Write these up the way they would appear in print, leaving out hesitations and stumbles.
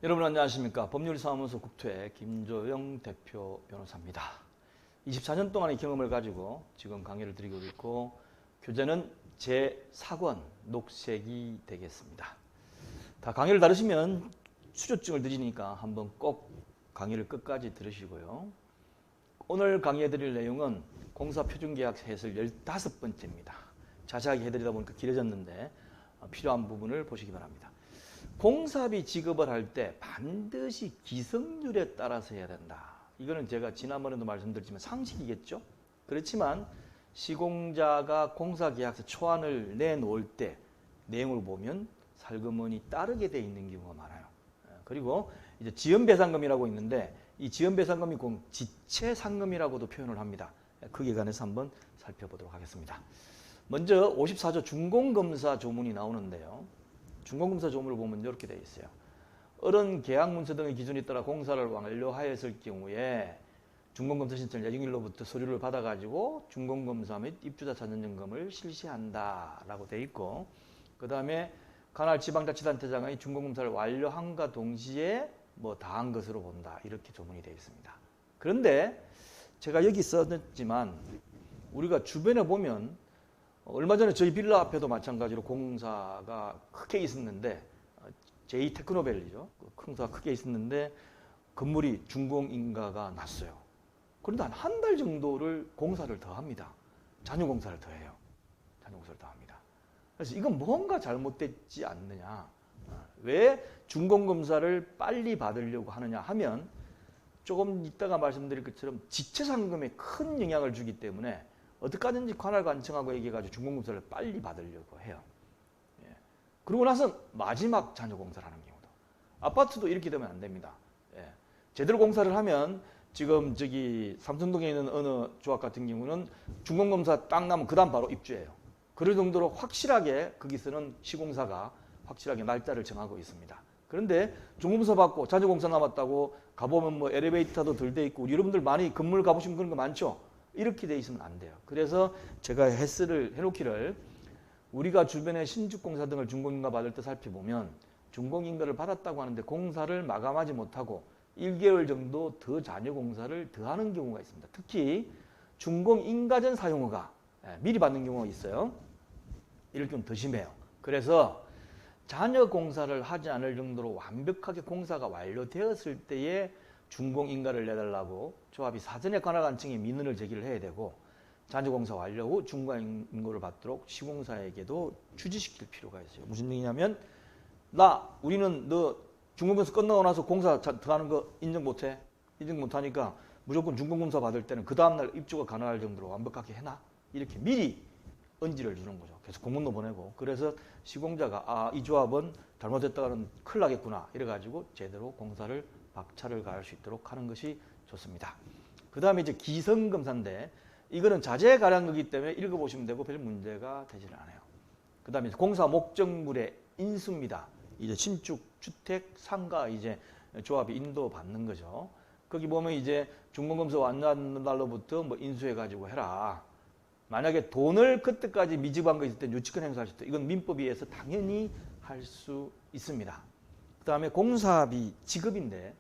여러분 안녕하십니까. 법률사무소 국토의 김조영 대표 변호사입니다. 24년 동안의 경험을 가지고 지금 강의를 드리고 있고 교재는 제4권 녹색이 되겠습니다. 다 강의를 들으시면 수료증을 드리니까 한번 꼭 강의를 끝까지 들으시고요. 오늘 강의해 드릴 내용은 공사표준계약 해설 15번째입니다. 자세하게 해드리다 보니까 길어졌는데 필요한 부분을 보시기 바랍니다. 공사비 지급을 할 때 반드시 기성률에 따라서 해야 된다. 이거는 제가 지난번에도 말씀드렸지만 상식이겠죠. 그렇지만 시공자가 공사계약서 초안을 내놓을 때 내용을 보면 살금원이 따르게 돼 있는 경우가 많아요. 그리고 이제 지연배상금이라고 있는데 이 지연배상금이 지체상금이라고도 표현을 합니다. 크기에 관해서 한번 살펴보도록 하겠습니다. 먼저 54조 준공검사 조문이 나오는데요. 준공검사 조문을 보면 이렇게 되어 있어요. 어른 계약문서 등의 기준에 따라 공사를 완료하였을 경우에 준공검사 신청 예정일로부터 서류를 받아가지고 준공검사 및 입주자 자전점검을 실시한다라고 되어 있고, 그 다음에 관할 지방자치단체장의 준공검사를 완료함과 동시에 다한 것으로 본다, 이렇게 조문이 되어 있습니다. 그런데 제가 여기 썼지만 우리가 주변에 보면 얼마 전에 저희 빌라 앞에도 마찬가지로 공사가 크게 있었는데 제2테크노밸리죠. 공사가 크게 있었는데 건물이 준공인가가 났어요. 그런데 한 달 정도를 공사를 더 합니다. 잔여공사를 더 해요. 잔여공사를 더 합니다. 그래서 이건 뭔가 잘못됐지 않느냐. 왜 준공검사를 빨리 받으려고 하느냐 하면 조금 이따가 말씀드릴 것처럼 지체상금에 큰 영향을 주기 때문에 어떻게 하든지 관할관청하고 얘기해가지고 준공검사를 빨리 받으려고 해요. 예. 그러고 나서 마지막 잔여공사를 하는 경우도. 아파트도 이렇게 되면 안 됩니다. 예. 제대로 공사를 하면 지금 저기 삼성동에 있는 어느 조합 같은 경우는 준공검사 딱 나면 그 다음 바로 입주해요. 그럴 정도로 확실하게 거기서는 시공사가 확실하게 날짜를 정하고 있습니다. 그런데 준공검사 받고 잔여공사 남았다고 가보면 엘리베이터도 덜 돼 있고, 여러분들 많이 건물 가보시면 그런 거 많죠? 이렇게 돼 있으면 안 돼요. 그래서 제가 해설을 해놓기를, 우리가 주변에 신축공사 등을 준공인가 받을 때 살펴보면 준공인가를 받았다고 하는데 공사를 마감하지 못하고 1개월 정도 더 잔여공사를 더 하는 경우가 있습니다. 특히 준공인가 전 사용허가 미리 받는 경우가 있어요. 이럴 경우는 더 심해요. 그래서 잔여공사를 하지 않을 정도로 완벽하게 공사가 완료되었을 때에 준공인가를 내달라고 조합이 사전에 관할관청에 민원을 제기를 해야 되고, 잔여공사 완료 후 준공인가를 받도록 시공사에게도 주지시킬 필요가 있어요. 무슨 얘기냐면, 우리는 너 준공검사 끝나고 나서 공사 더 하는 거 인정 못해? 인정 못하니까 무조건 준공검사 받을 때는 그 다음날 입주가 가능할 정도로 완벽하게 해놔? 이렇게 미리 언지를 주는 거죠. 계속 공문도 보내고. 그래서 시공자가 이 조합은 잘못했다가는 큰일 나겠구나 이래가지고 제대로 공사를 박차를 가할 수 있도록 하는 것이 좋습니다. 그 다음에 이제 기성검사인데 이거는 자재가량이기 때문에 읽어보시면 되고 별 문제가 되지는 않아요. 그 다음에 공사 목적물의 인수입니다. 이제 신축, 주택, 상가 이제 조합이 인도받는 거죠. 거기 보면 이제 준공검사 완료하는 날로부터 인수해가지고 해라. 만약에 돈을 그때까지 미지급한 거 있을 때 유치권 행사할 수 있다. 이건 민법에 의해서 당연히 할 수 있습니다. 그 다음에 공사비 지급인데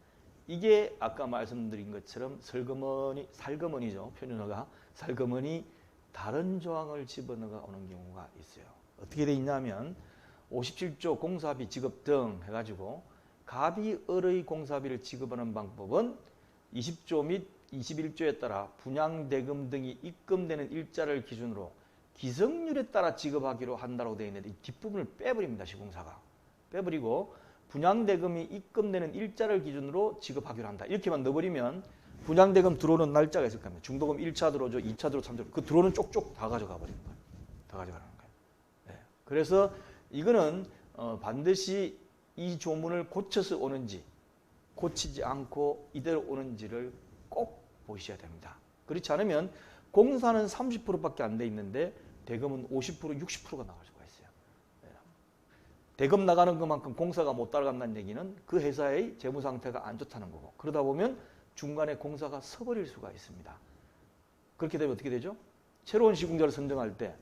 이게 아까 말씀드린 것처럼 살금원이죠. 표준어가 살금원이 다른 조항을 집어넣어 오는 경우가 있어요. 어떻게 돼 있냐면 57조 공사비 지급 등 해가지고 가비을의 공사비를 지급하는 방법은 20조 및 21조에 따라 분양대금 등이 입금되는 일자를 기준으로 기성률에 따라 지급하기로 한다고 되어 있는데 이 뒷부분을 빼버립니다. 시공사가. 빼버리고 분양대금이 입금되는 일자를 기준으로 지급하기로 한다. 이렇게만 넣어버리면 분양대금 들어오는 날짜가 있을 겁니다. 중도금 1차 들어오죠. 2차 들어오죠. 3차 들어오죠. 그 들어오는 쪽쪽 다 가져가 버리는 거예요. 다 가져가는 거예요. 네. 그래서 이거는 반드시 이 조문을 고쳐서 오는지 고치지 않고 이대로 오는지를 꼭 보셔야 됩니다. 그렇지 않으면 공사는 30%밖에 안 돼 있는데 대금은 50%, 60%가 나갈 수가 있어요. 대금 나가는 것만큼 공사가 못 따라간다는 얘기는 그 회사의 재무 상태가 안 좋다는 거고, 그러다 보면 중간에 공사가 서버릴 수가 있습니다. 그렇게 되면 어떻게 되죠? 새로운 시공자를 선정할 때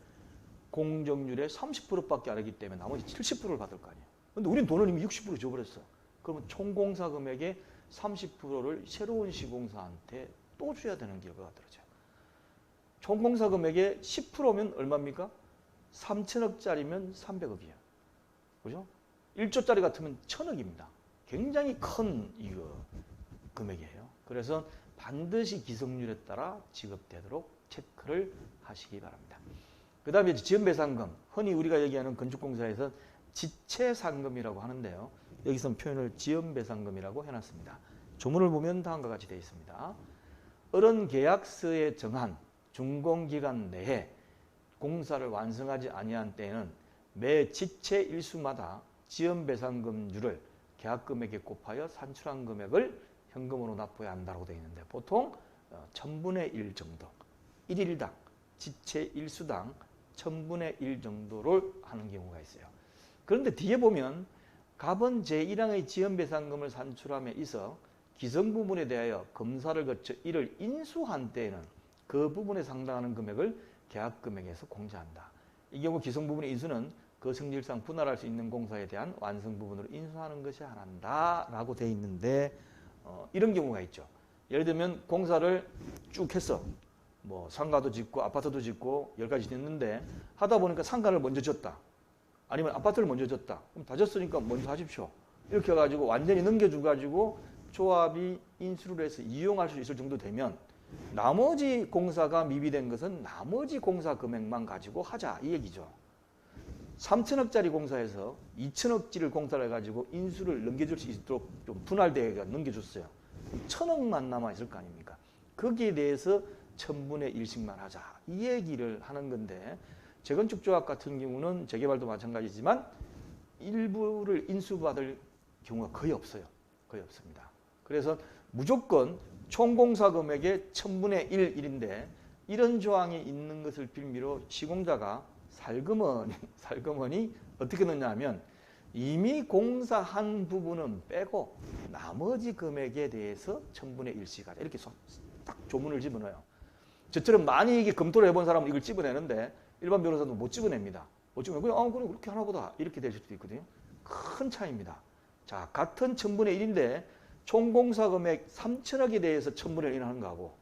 공정률의 30%밖에 안 하기 때문에 나머지 70%를 받을 거 아니에요. 근데 우린 돈을 이미 60% 줘버렸어. 그러면 총 공사 금액의 30%를 새로운 시공사한테 또 줘야 되는 결과가 떨어져요. 총 공사 금액의 10%면 얼마입니까? 3천억짜리면 300억이에요. 그죠? 1조짜리 같으면 1000억입니다. 굉장히 큰 금액이에요. 그래서 반드시 기성률에 따라 지급되도록 체크를 하시기 바랍니다. 그 다음에 지연배상금, 흔히 우리가 얘기하는 건축공사에서 지체상금이라고 하는데요. 여기서 표현을 지연배상금이라고 해놨습니다. 조문을 보면 다음과 같이 되어 있습니다. 어른 계약서에 정한 준공기간 내에 공사를 완성하지 아니한 때에는 매 지체 일수마다 지연배상금률을 계약금액에 곱하여 산출한 금액을 현금으로 납부해야 한다고 되어 있는데 보통 1000분의 1 정도, 1일당 지체 일수당 1000분의 1 정도를 하는 경우가 있어요. 그런데 뒤에 보면 갑은 제1항의 지연배상금을 산출함에 있어 기성 부분에 대하여 검사를 거쳐 이를 인수한 때에는 그 부분에 상당하는 금액을 계약금액에서 공제한다. 이 경우 기성 부분의 인수는 그 성질상 분할할 수 있는 공사에 대한 완성 부분으로 인수하는 것이 안 한다라고 되어 있는데 이런 경우가 있죠. 예를 들면 공사를 쭉 했어. 뭐 상가도 짓고 아파트도 짓고 10가지 짓는데 하다 보니까 상가를 먼저 졌다. 아니면 아파트를 먼저 졌다. 그럼 다 졌으니까 먼저 하십시오. 이렇게 해가지고 완전히 넘겨줘가지고 조합이 인수를 해서 이용할 수 있을 정도 되면 나머지 공사가 미비된 것은 나머지 공사 금액만 가지고 하자 이 얘기죠. 3천억짜리 공사에서 2천억짜리 공사를 해가지고 인수를 넘겨줄 수 있도록 좀 분할되어 넘겨줬어요. 1000억만 남아있을 거 아닙니까? 거기에 대해서 1000분의 1씩만 하자 이 얘기를 하는 건데 재건축조합 같은 경우는 재개발도 마찬가지지만 일부를 인수받을 경우가 거의 없어요. 거의 없습니다. 그래서 무조건 총공사 금액의 1000분의 1인데 이런 조항이 있는 것을 빌미로 시공자가 살그머니 어떻게 넣냐 하면 이미 공사한 부분은 빼고 나머지 금액에 대해서 1000분의 1씩 하자. 이렇게 딱 조문을 집어넣어요. 저처럼 많이 이게 검토를 해본 사람은 이걸 집어내는데 일반 변호사도 못 집어냅니다. 못 집어내고 그냥 그렇게 하나 보다 이렇게 될 수도 있거든요. 큰 차이입니다. 자, 같은 1000분의 1인데 총공사 금액 3천억에 대해서 1000분의 1 하는 거하고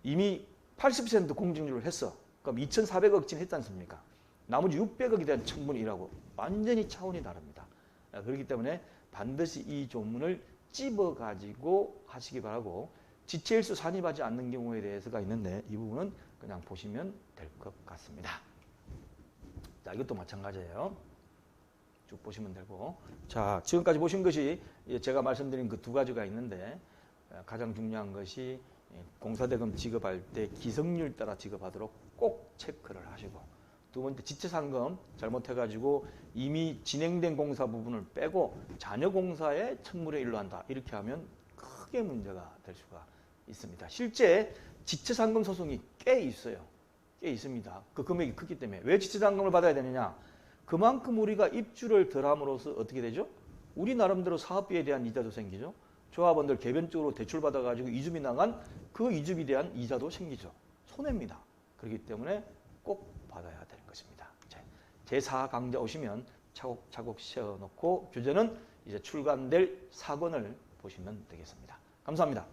이미 80% 공정률을 했어. 그럼 2400억쯤 했지 않습니까? 나머지 600억에 대한 1000분의 1하고 완전히 차원이 다릅니다. 그렇기 때문에 반드시 이 조문을 찝어가지고 하시기 바라고 지체일수 산입하지 않는 경우에 대해서가 있는데 이 부분은 그냥 보시면 될 것 같습니다. 자, 이것도 마찬가지예요. 쭉 보시면 되고. 자, 지금까지 보신 것이 제가 말씀드린 그 두 가지가 있는데 가장 중요한 것이 공사대금 지급할 때 기성률 따라 지급하도록 꼭 체크를 하시고 두 번째 지체상금 잘못해가지고 이미 진행된 공사 부분을 빼고 잔여 공사에 1000분의 1로 한다. 이렇게 하면 크게 문제가 될 수가 있습니다. 실제 지체상금 소송이 꽤 있어요. 꽤 있습니다. 그 금액이 크기 때문에. 왜 지체상금을 받아야 되느냐? 그만큼 우리가 입주를 덜함으로써 어떻게 되죠? 우리 나름대로 사업비에 대한 이자도 생기죠. 조합원들 개별적으로 대출받아가지고 이주비 나간 그 이주비에 대한 이자도 생기죠. 손해입니다. 그렇기 때문에 꼭 받아야 되는 것입니다. 제4강좌 오시면 차곡차곡 세워놓고 교재는 이제 출간될 사건을 보시면 되겠습니다. 감사합니다.